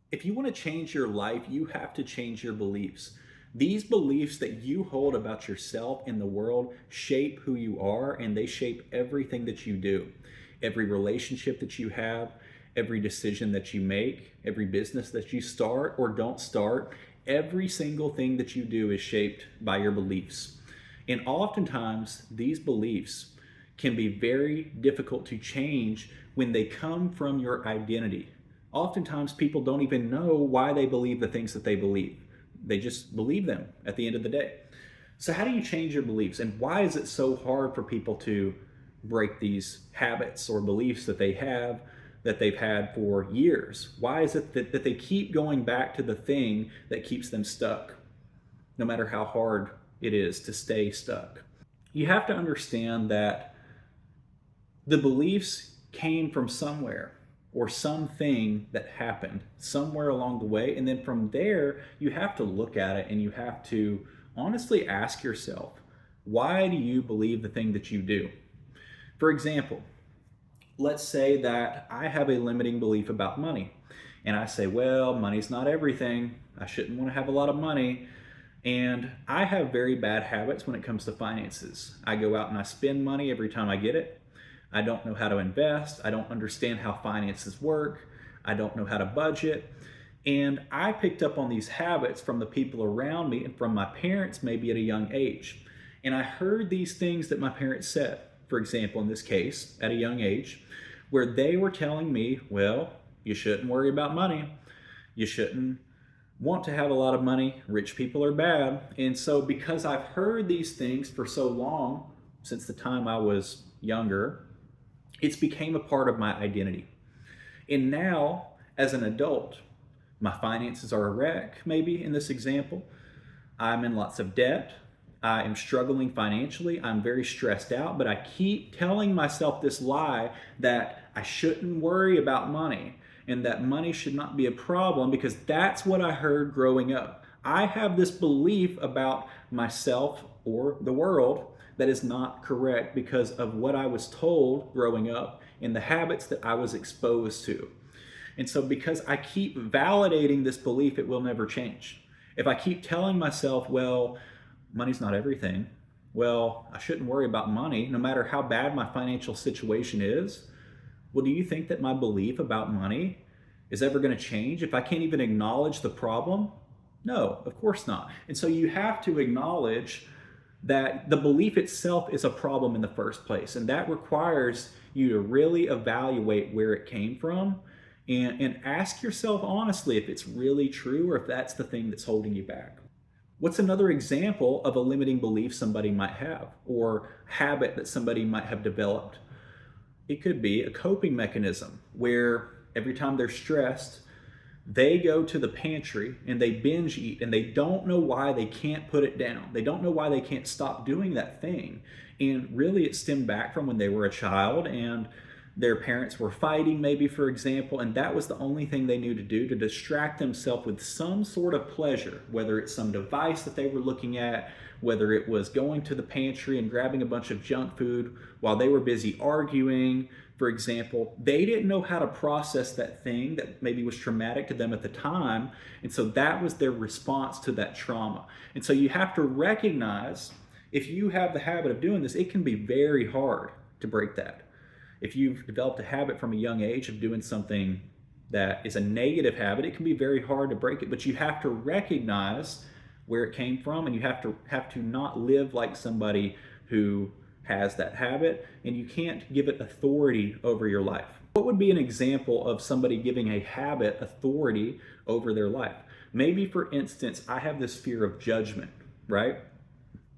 If you want to change your life, you have to change your beliefs. These beliefs that you hold about yourself and the world shape who you are, and they shape everything that you do. Every relationship that you have, every decision that you make, every business that you start or don't start, every single thing that you do is shaped by your beliefs. And oftentimes, these beliefs can be very difficult to change when they come from your identity. Oftentimes, people don't even know why they believe the things that they believe. They just believe them at the end of the day. So, how do you change your beliefs? And why is it so hard for people to break these habits or beliefs that they have that they've had for years? Why is it that they keep going back to the thing that keeps them stuck, no matter how hard it is to stay stuck? You have to understand that the beliefs came from somewhere or something that happened somewhere along the way. And then from there, you have to look at it and you have to honestly ask yourself, why do you believe the thing that you do? For example, let's say that I have a limiting belief about money. And I say, well, money's not everything. I shouldn't want to have a lot of money. And I have very bad habits when it comes to finances. I go out and I spend money every time I get it. I don't know how to invest. I don't understand how finances work. I don't know how to budget. And I picked up on these habits from the people around me and from my parents, maybe at a young age. And I heard these things that my parents said, for example, in this case, at a young age, where they were telling me, well, you shouldn't worry about money. You shouldn't want to have a lot of money. Rich people are bad. And so, because I've heard these things for so long, since the time I was younger, it's became a part of my identity. And now, as an adult, my finances are a wreck, maybe in this example. I'm in lots of debt. I am struggling financially. I'm very stressed out, but I keep telling myself this lie that I shouldn't worry about money and that money should not be a problem because that's what I heard growing up. I have this belief about myself or the world that is not correct because of what I was told growing up and the habits that I was exposed to. And so, because I keep validating this belief, it will never change. If I keep telling myself, well, money's not everything, well, I shouldn't worry about money no matter how bad my financial situation is, well, do you think that my belief about money is ever going to change if I can't even acknowledge the problem? No, of course not. And so, you have to acknowledge that the belief itself is a problem in the first place. And that requires you to really evaluate where it came from and ask yourself honestly if it's really true or if that's the thing that's holding you back. What's another example of a limiting belief somebody might have or habit that somebody might have developed? It could be a coping mechanism where every time they're stressed, they go to the pantry and they binge eat and they don't know why they can't put it down. They don't know why they can't stop doing that thing. And really, it stemmed back from when they were a child and their parents were fighting, maybe, for example, and that was the only thing they knew to do to distract themselves with some sort of pleasure, whether it's some device that they were looking at, whether it was going to the pantry and grabbing a bunch of junk food while they were busy arguing, for example. They didn't know how to process that thing that maybe was traumatic to them at the time, and so that was their response to that trauma. And so you have to recognize if you have the habit of doing this, it can be very hard to break that. If you've developed a habit from a young age of doing something that is a negative habit, it can be very hard to break it. But you have to recognize where it came from, and you have to not live like somebody who has that habit, and you can't give it authority over your life. What would be an example of somebody giving a habit authority over their life? Maybe, for instance, I have this fear of judgment, right?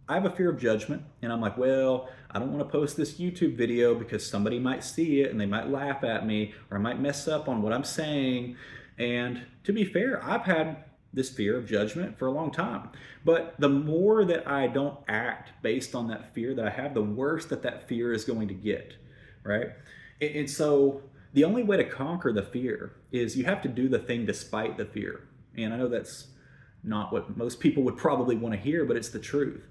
I have a fear of judgment, and I'm like, well, I don't want to post this YouTube video because somebody might see it and they might laugh at me or I might mess up on what I'm saying. And to be fair, I've had this fear of judgment for a long time. But the more that I don't act based on that fear that I have, the worse that that fear is going to get, right? And so the only way to conquer the fear is you have to do the thing despite the fear. And I know that's not what most people would probably want to hear, but it's the truth.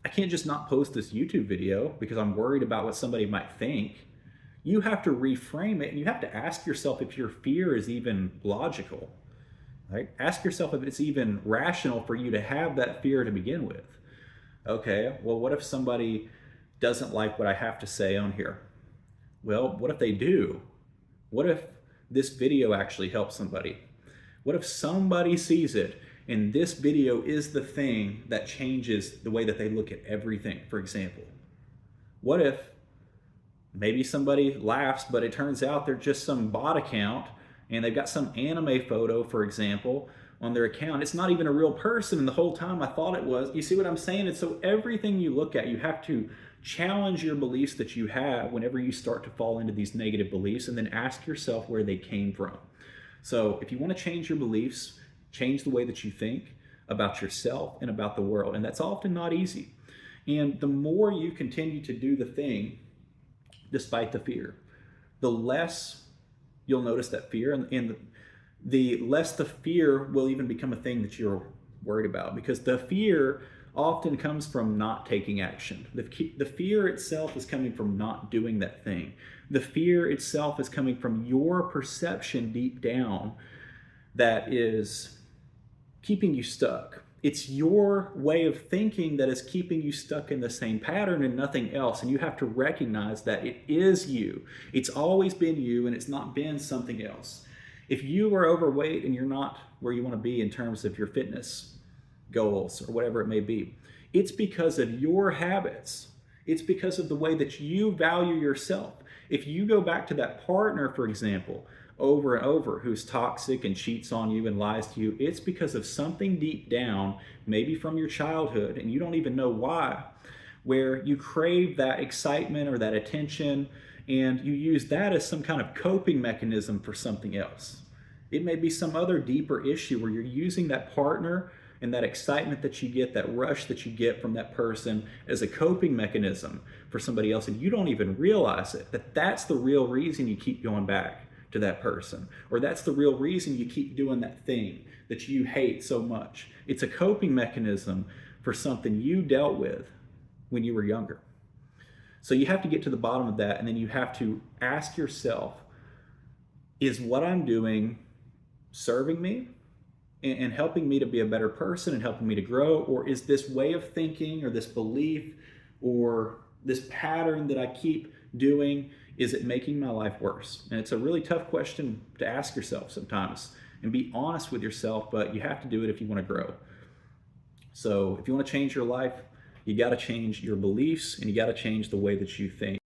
I can't just not post this YouTube video because I'm worried about what somebody might think. You have to reframe it and you have to ask yourself if your fear is even logical. Right? Ask yourself if it's even rational for you to have that fear to begin with. Okay, well, what if somebody doesn't like what I have to say on here? Well, what if they do? What if this video actually helps somebody? What if somebody sees it and this video is the thing that changes the way that they look at everything, for example? What if maybe somebody laughs, but it turns out they're just some bot account and they've got some anime photo, for example, on their account. It's not even a real person, and the whole time I thought it was. You see what I'm saying? And so everything you look at, you have to challenge your beliefs that you have whenever you start to fall into these negative beliefs, and then ask yourself where they came from. So if you want to change your beliefs, change the way that you think about yourself and about the world. And that's often not easy. And the more you continue to do the thing, despite the fear, the less you'll notice that fear, and the less the fear will even become a thing that you're worried about, because the fear often comes from not taking action. The fear itself is coming from not doing that thing. The fear itself is coming from your perception deep down that is keeping you stuck. It's your way of thinking that is keeping you stuck in the same pattern and nothing else. And you have to recognize that it is you. It's always been you, and it's not been something else. If you are overweight and you're not where you want to be in terms of your fitness goals or whatever it may be, it's because of your habits. It's because of the way that you value yourself. If you go back to that partner, for example, over and over, who's toxic and cheats on you and lies to you, it's because of something deep down, maybe from your childhood, and you don't even know why, where you crave that excitement or that attention, and you use that as some kind of coping mechanism for something else. It may be some other deeper issue where you're using that partner and that excitement that you get, that rush that you get from that person, as a coping mechanism for somebody else, and you don't even realize it, that's the real reason you keep going back to that person, or that's the real reason you keep doing that thing that you hate so much. It's a coping mechanism for something you dealt with when you were younger. So you have to get to the bottom of that, and then you have to ask yourself, is what I'm doing serving me and helping me to be a better person and helping me to grow, or is this way of thinking or this belief or this pattern that I keep doing, is it making my life worse? And it's a really tough question to ask yourself sometimes, and be honest with yourself, but you have to do it if you want to grow. So if you want to change your life, you got to change your beliefs, and you got to change the way that you think.